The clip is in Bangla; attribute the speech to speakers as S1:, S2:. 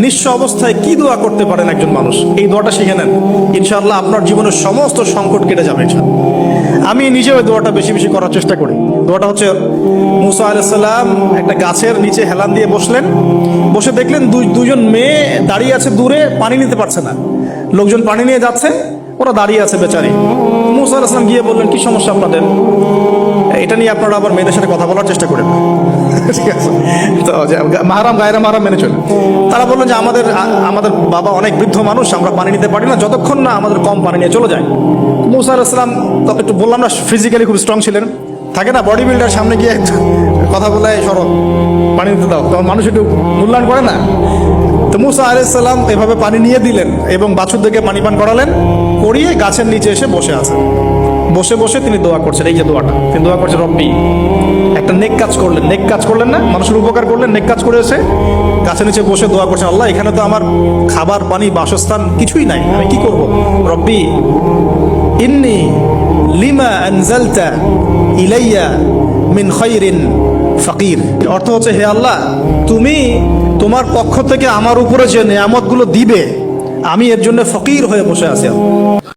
S1: নিঃস্ব অবস্থায় কি দোয়া করতে পারেন একজন মানুষ, এই দোয়াটা শিখে নেন, ইনশাআল্লাহ আপনার জীবনের সমস্ত সংকট কেটে যাবে ইনশাআল্লাহ। আমি নিজেও এই দোয়াটা বেশি বেশি করার চেষ্টা করি। দোয়াটা হচ্ছে, মুসা আলাইহিস সালাম একটা গাছের নিচে হেলান দিয়ে বসলেন, বসে দেখলেন দুইজন মেয়ে দাঁড়িয়ে আছে দূরে, পানি নিতে পারছে না, লোকজন পানি নিয়ে যাচ্ছে, ওরা দাঁড়িয়ে আছে বেচারি। মুসা আলাইহিস সালাম গিয়ে বললেন, কি সমস্যা আপনাদের? এটা নিয়ে আপনারা আবার মেয়েদের সাথে কথা বলার চেষ্টা করেন, ঠিক আছে? তো মাহারাম গায়রা মাহারাম মেনে চলেন। তারা বললেন যে আমাদের বাবা অনেক বৃদ্ধ মানুষ, আমরা পানি নিতে পারি না যতক্ষণ না আমাদের কম পানি নিয়ে চলে যায়। মুসা আলাইহিস সালাম তখন একটু বললাম না, ফিজিক্যালি খুব স্ট্রং ছিলেন, থাকে না বডি বিল্ডার, সামনে গিয়ে কথা বলে সরব পানি নিতে দাও, তখন মানুষ একটু মূল্যায়ন করে না। তো মুসা আলাইহিস সালাম এভাবে পানি নিয়ে দিলেন এবং বাছুরদেরকে পানি পান করালেন, করিয়ে গাছের নিচে এসে বসে আছেন। বসে বসে তিনি দোয়া করছেন, এই যে দোয়াটা তিনি দোয়া করছেন, রব্বি, একটা নেক কাজ করলেন, নেক কাজ করলেন না, মানুষের উপকার করলেন, নেক কাজ করে এসে গাছের নিচে বসে দোয়া করছেন, আল্লাহ এখানে তো আমার খাবার পানি বাসস্থান কিছুই নাই, আমি কি করব? রব্বি ইন্নী লিমা আনজালতা ইলাইয়া মিন খায়রিন ফাকির। অর্থ হচ্ছে, হে আল্লাহ, তুমি তোমার পক্ষ থেকে আমার উপরে যে নেয়ামতগুলো দিবে, আমি এর জন্য ফকির হয়ে বসে আছি।